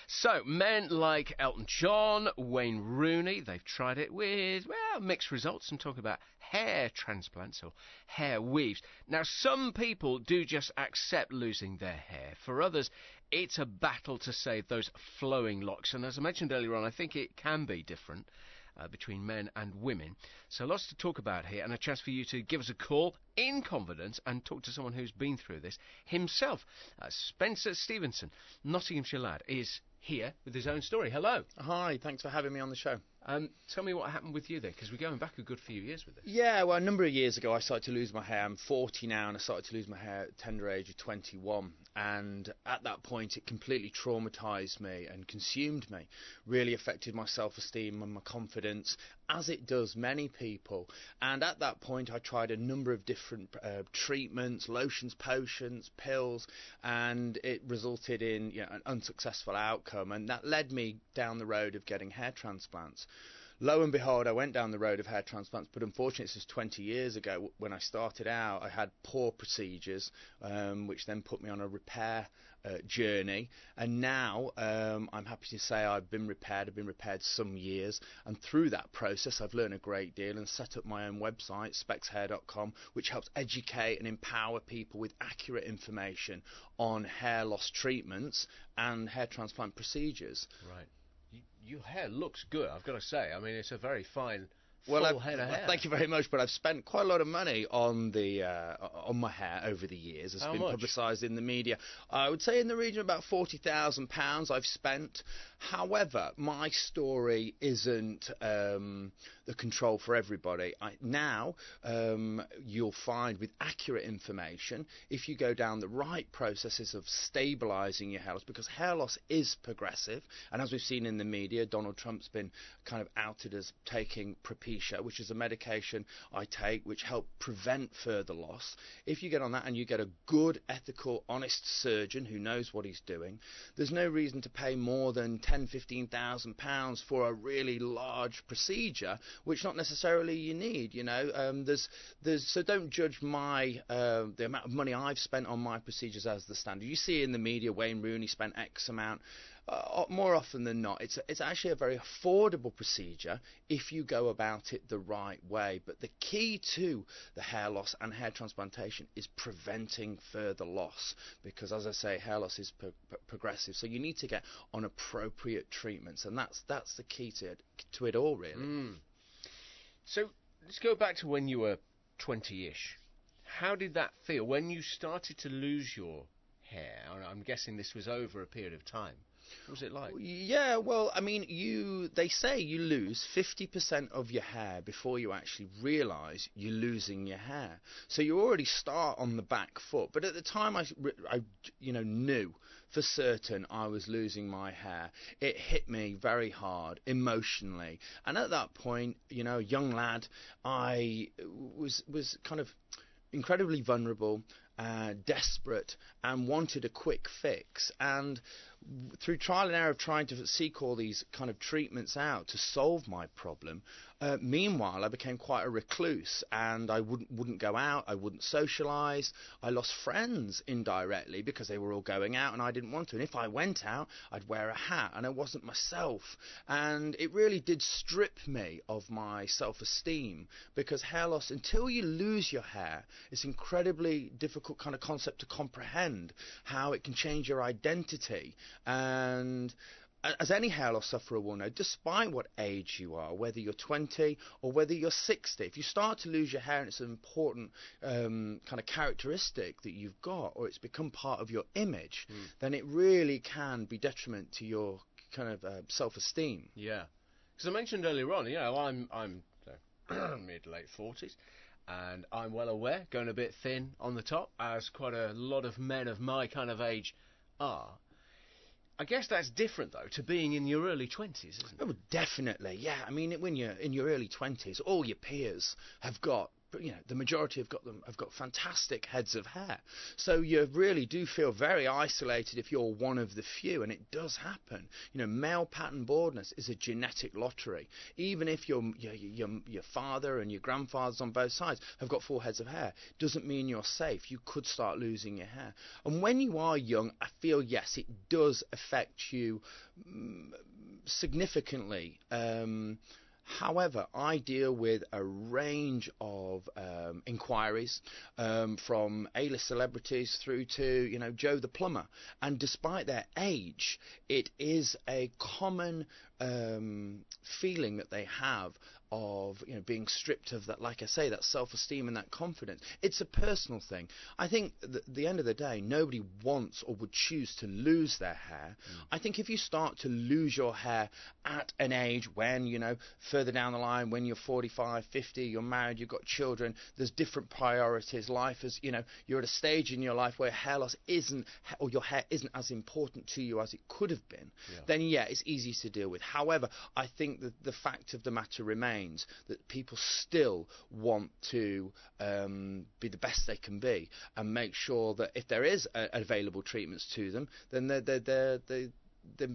So, men like Elton John, Wayne Rooney, they've tried it with, well, mixed results and talk about hair transplants or hair weaves. Now, some people do just accept losing their hair. For others, it's a battle to save those flowing locks. And as I mentioned earlier on, I think it can be different between men and women. So lots to talk about here, and a chance for you to give us a call in confidence and talk to someone who's been through this himself. Spencer Stevenson, Nottinghamshire lad, is here with his own story. Hello. Hi, thanks for having me on the show. Tell me what happened with you there, because we're going back a good few years with this. Yeah, well, a number of years ago I started to lose my hair. I'm 40 now, and I started to lose my hair at the tender age of 21. And at that point, it completely traumatised me and consumed me. Really affected my self-esteem and my confidence, as it does many people. And at that point, I tried a number of different treatments, lotions, potions, pills, and it resulted in an unsuccessful outcome. And that led me down the road of getting hair transplants. Lo and behold, I went down the road of hair transplants, but unfortunately this was 20 years ago. When I started out, I had poor procedures, which then put me on a repair journey, and now I'm happy to say I've been repaired some years, and through that process I've learned a great deal and set up my own website, SpexHair.com, which helps educate and empower people with accurate information on hair loss treatments and hair transplant procedures. Right. Your hair looks good, I've got to say. I mean, it's a very fine, full head of hair. Thank you very much, but I've spent quite a lot of money on my hair over the years. It's been publicised in the media. I would say in the region of about £40,000 I've spent. However, my story isn't the control for everybody. Now, you'll find with accurate information, if you go down the right processes of stabilising your hair loss, because hair loss is progressive, and as we've seen in the media, Donald Trump's been kind of outed as taking Propecia, which is a medication I take which helps prevent further loss. If you get on that and you get a good, ethical, honest surgeon who knows what he's doing, there's no reason to pay more than £10,000-15,000 for a really large procedure, which not necessarily you need. So don't judge the amount of money I've spent on my procedures as the standard. You see in the media Wayne Rooney spent X amount. More often than not, it's actually a very affordable procedure if you go about it the right way. But the key to the hair loss and hair transplantation is preventing further loss, because, as I say, hair loss is progressive. So you need to get on appropriate treatments, and that's the key to it all, really. So let's go back to when you were 20-ish. How did that feel when you started to lose your hair? I'm guessing this was over a period of time. What was it like? Yeah, well, I mean, they say you lose 50% of your hair before you actually realise you're losing your hair. So you already start on the back foot. But at the time I knew for certain I was losing my hair, it hit me very hard emotionally. And at that point, a young lad, I was kind of incredibly vulnerable, desperate, and wanted a quick fix. And through trial and error of trying to seek all these kind of treatments out to solve my problem, meanwhile I became quite a recluse, and I wouldn't go out, I wouldn't socialise. I lost friends indirectly because they were all going out and I didn't want to. And if I went out, I'd wear a hat and I wasn't myself. And it really did strip me of my self-esteem, because hair loss, until you lose your hair, it's incredibly difficult kind of concept to comprehend, how it can change your identity. And as any hair loss sufferer will know, despite what age you are, whether you're 20 or whether you're 60, if you start to lose your hair and it's an important kind of characteristic that you've got, or it's become part of your image, then it really can be detriment to your kind of self-esteem. Yeah, because I mentioned earlier on, I'm mid to late 40s. And I'm well aware, going a bit thin on the top, as quite a lot of men of my kind of age are. I guess that's different, though, to being in your early 20s, isn't it? Oh, definitely, yeah. I mean, when you're in your early 20s, all your peers have got the majority have got fantastic heads of hair. So you really do feel very isolated if you're one of the few, and it does happen. Male pattern baldness is a genetic lottery. Even if your father and your grandfathers on both sides have got full heads of hair, doesn't mean you're safe. You could start losing your hair. And when you are young, I feel, yes, it does affect you significantly. However, I deal with a range of inquiries from A-list celebrities through to Joe the plumber, and despite their age, it is a common feeling that they have of being stripped of that, like I say, that self-esteem and that confidence. It's a personal thing. I think at the end of the day, nobody wants or would choose to lose their hair. I think if you start to lose your hair at an age when, further down the line, when you're 45, 50, you're married, you've got children, there's different priorities. Life is, you're at a stage in your life where hair loss isn't, or your hair isn't as important to you as it could have been, then it's easy to deal with. However, I think that the fact of the matter remains that people still want to be the best they can be, and make sure that if there is available treatments to them, then they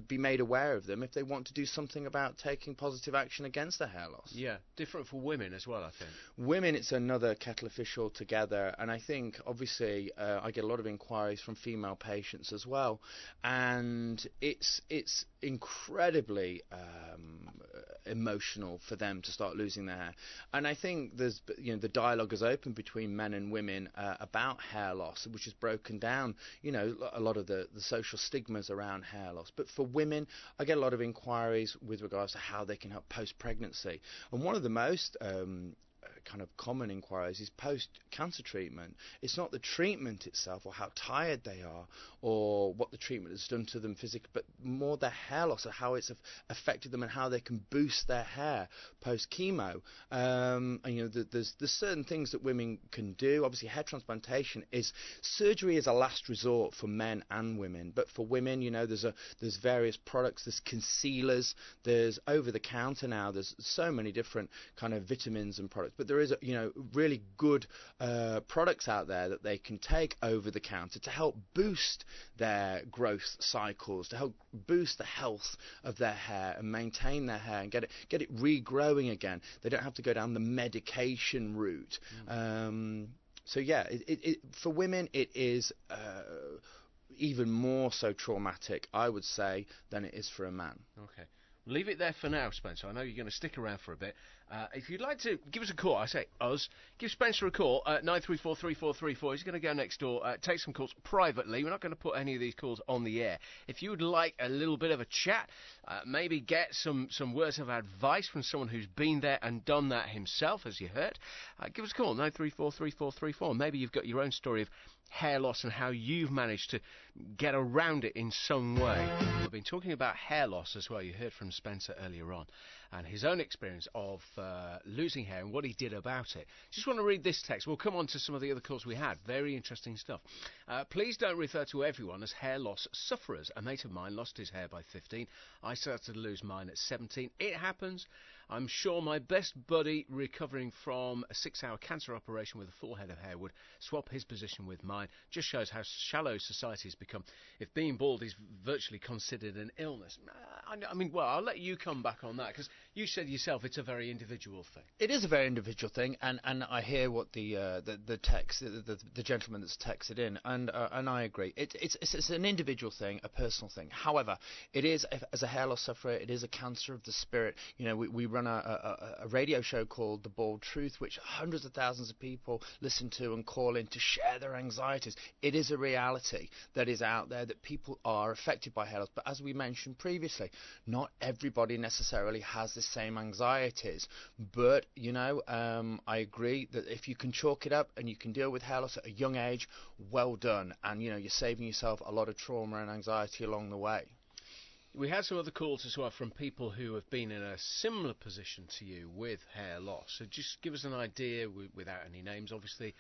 be made aware of them if they want to do something about taking positive action against the hair loss. Yeah, different for women as well, I think. Women, it's another kettle of fish altogether, and I think, obviously, I get a lot of inquiries from female patients as well, and it's incredibly emotional for them to start losing their hair. And I think there's, the dialogue is open between men and women about hair loss, which has broken down, a lot of the social stigmas around hair loss. But for women, I get a lot of inquiries with regards to how they can help post-pregnancy. And one of the most kind of common inquiries is post-cancer treatment. It's not the treatment itself or how tired they are or what the treatment has done to them physically, but more their hair loss or how it's affected them and how they can boost their hair post-chemo. And there's certain things that women can do. Obviously, hair transplantation surgery is a last resort for men and women, but for women, there's various products. There's concealers. There's over-the-counter now. There's so many different kind of vitamins and products. But there is, really good products out there that they can take over the counter to help boost their growth cycles, to help boost the health of their hair and maintain their hair and get it regrowing again. They don't have to go down the medication route. So yeah, for women it is even more so traumatic, I would say, than it is for a man. Okay. Leave it there for now, Spencer. I know you're going to stick around for a bit. If you'd like to give us a call, I say us, give Spencer a call at 9343434. He's going to go next door, take some calls privately. We're not going to put any of these calls on the air. If you would like a little bit of a chat, maybe get some words of advice from someone who's been there and done that himself, as you heard, give us a call, 9343434. Maybe you've got your own story of hair loss and how you've managed to get around it in some way. We've been talking about hair loss as well. You heard from Spencer earlier on and his own experience of losing hair and what he did about it. Just want to read this text. We'll come on to some of the other calls we had. Very interesting stuff. Please don't refer to everyone as hair loss sufferers. A mate of mine lost his hair by 15. I started to lose mine at 17. It happens. I'm sure my best buddy recovering from a 6-hour cancer operation with a full head of hair would swap his position with mine. Just shows how shallow society has become. If being bald is virtually considered an illness. I mean, well, I'll let you come back on that, because you said yourself it's a very individual thing. It is a very individual thing, and I hear what the text, the gentleman that's texted in, and I agree. It's an individual thing, a personal thing. However, it is, as a hair loss sufferer, it is a cancer of the spirit. We run a radio show called The Bald Truth, which hundreds of thousands of people listen to and call in to share their anxieties. It is a reality that is out there, that people are affected by hair loss. But as we mentioned previously, not everybody necessarily has the same anxieties. But, I agree that if you can chalk it up and you can deal with hair loss at a young age, well done. And, you're saving yourself a lot of trauma and anxiety along the way. We had some other calls as well from people who have been in a similar position to you with hair loss. So just give us an idea, without any names, obviously,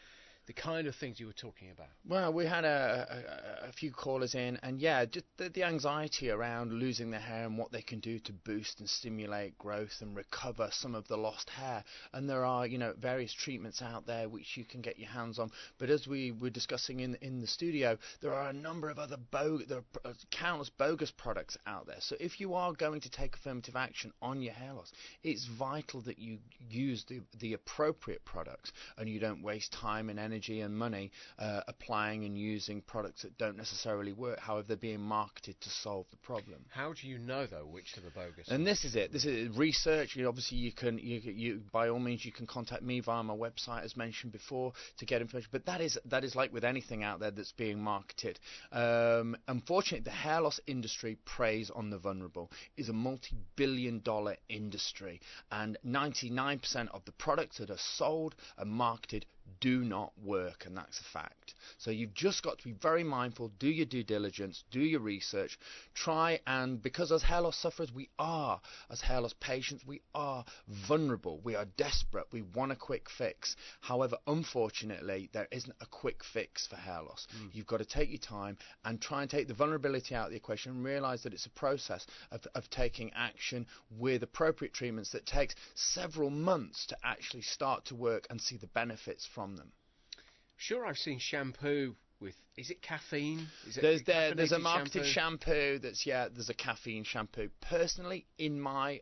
the kind of things you were talking about? Well, we had a few callers in, and yeah, just the anxiety around losing their hair and what they can do to boost and stimulate growth and recover some of the lost hair. And there are, various treatments out there which you can get your hands on. But as we were discussing in the studio, there are a number of other countless bogus products out there. So if you are going to take affirmative action on your hair loss, it's vital that you use the appropriate products and you don't waste time and energy and money applying and using products that don't necessarily work. However, they're being marketed to solve the problem. How do you know, though, which are the bogus? And this is it. This is research. Obviously, you by all means you can contact me via my website, as mentioned before, to get information. But that is like with anything out there that's being marketed. Unfortunately, the hair loss industry preys on the vulnerable. It's a multi-billion-dollar industry, and 99% of the products that are sold and marketed do not work, and that's a fact. So you've just got to be very mindful, do your due diligence, do your research, because as hair loss sufferers, as hair loss patients, we are vulnerable, we are desperate, we want a quick fix. However, unfortunately, there isn't a quick fix for hair loss. You've got to take your time and try and take the vulnerability out of the equation and realize that it's a process of taking action with appropriate treatments that takes several months to actually start to work and see the benefits from them. Sure, I've seen shampoo with, is it caffeine? There's a marketed shampoo there's a caffeine shampoo. Personally, in my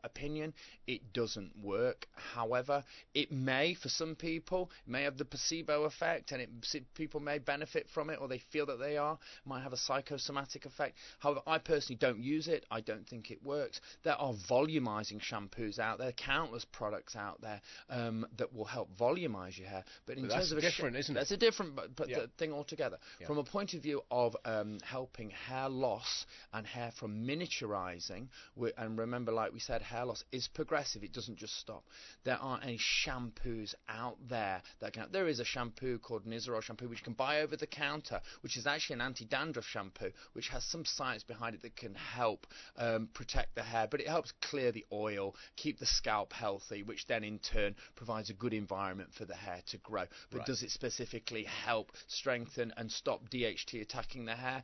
opinion, it doesn't work. However, it may, for some people, may have the placebo effect, and people may benefit from it, or they feel that they might have a psychosomatic effect. However, I personally don't use it. I don't think it works. There are volumizing shampoos out there, countless products out there that will help volumize your hair. But in terms of different, isn't it? That's a different thing altogether. Yeah. From a point of view of helping hair loss and hair from miniaturizing, and remember, like we said, hair loss is progressive. It doesn't just stop. There aren't any shampoos out there that can. There is a shampoo called Nizoral shampoo which you can buy over the counter, which is actually an anti-dandruff shampoo, which has some science behind it that can help protect the hair, but it helps clear the oil, keep the scalp healthy, which then in turn provides a good environment for the hair to grow. But does it specifically help strengthen and stop DHT attacking the hair?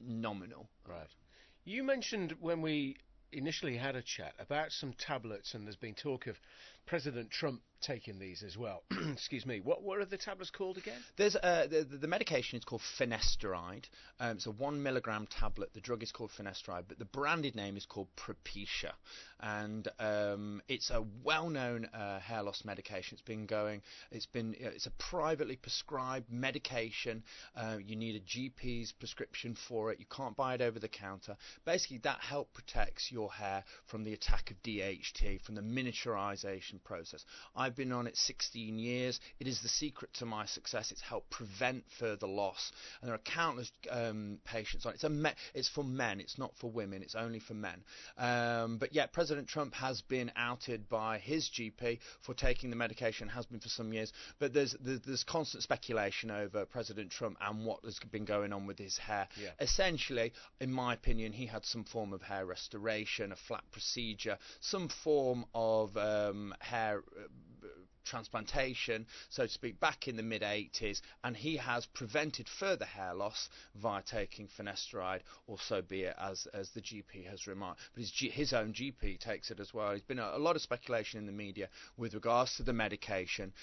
Nominal. Right. You mentioned when we initially had a chat about some tablets, and there's been talk of President Trump taking these as well. Excuse me. What are the tablets called again? There's the medication is called Finasterdie. It's a 1 milligram tablet. The drug is called Finasterdie, but the branded name is called Propecia, and it's a well-known hair loss medication. It's a privately prescribed medication. You need a GP's prescription for it. You can't buy it over the counter. Basically, that help protects your hair from the attack of DHT, from the miniaturization process. I've been on it 16 years. It is the secret to my success. It's helped prevent further loss, and there are countless patients on it. It's for men. It's not for women. It's only for men. But yet, President Trump has been outed by his GP for taking the medication. Has been for some years. But there's constant speculation over President Trump and what has been going on with his hair. Yeah. Essentially, in my opinion, he had some form of hair restoration, a flat procedure, some form of hair transplantation, so to speak, back in the mid-80s, and he has prevented further hair loss via taking Finasterdie, or so be it, as the GP has remarked. But his own GP takes it as well. There's been a lot of speculation in the media with regards to the medication.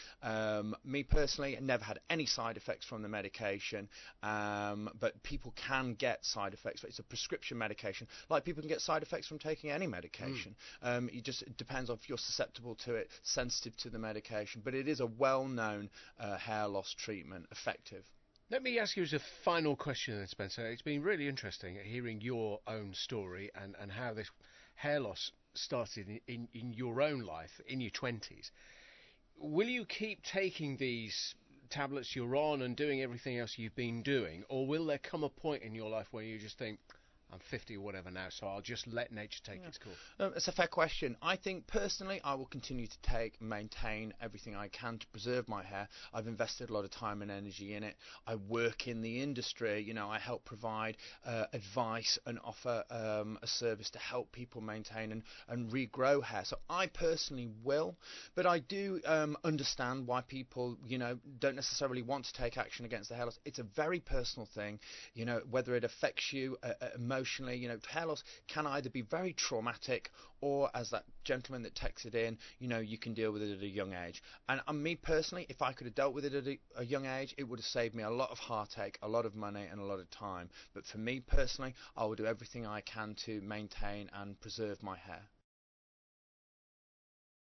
Me personally, never had any side effects from the medication, but people can get side effects. It's a prescription medication, like people can get side effects from taking any medication. It depends on if you're susceptible to it, sensitive to the medication. But it is a well-known hair loss treatment, effective. Let me ask you as a final question then, Spencer. It's been really interesting hearing your own story and how this hair loss started in your own life, in your 20s. Will you keep taking these tablets you're on and doing everything else you've been doing, or will there come a point in your life where you just think, I'm 50 or whatever now, so I'll just let nature take its course. It's a fair question. I think personally I will continue to maintain everything I can to preserve my hair. I've invested a lot of time and energy in it. I work in the industry, you know, I help provide advice and offer a service to help people maintain and regrow hair. So I personally will, but I do understand why people, you know, don't necessarily want to take action against the hair loss. It's a very personal thing, you know, whether it affects you emotionally. You know, hair loss can either be very traumatic, or as that gentleman that texted in, you know, you can deal with it at a young age. And me personally, if I could have dealt with it at a young age, it would have saved me a lot of heartache, a lot of money, and a lot of time. But for me personally, I will do everything I can to maintain and preserve my hair.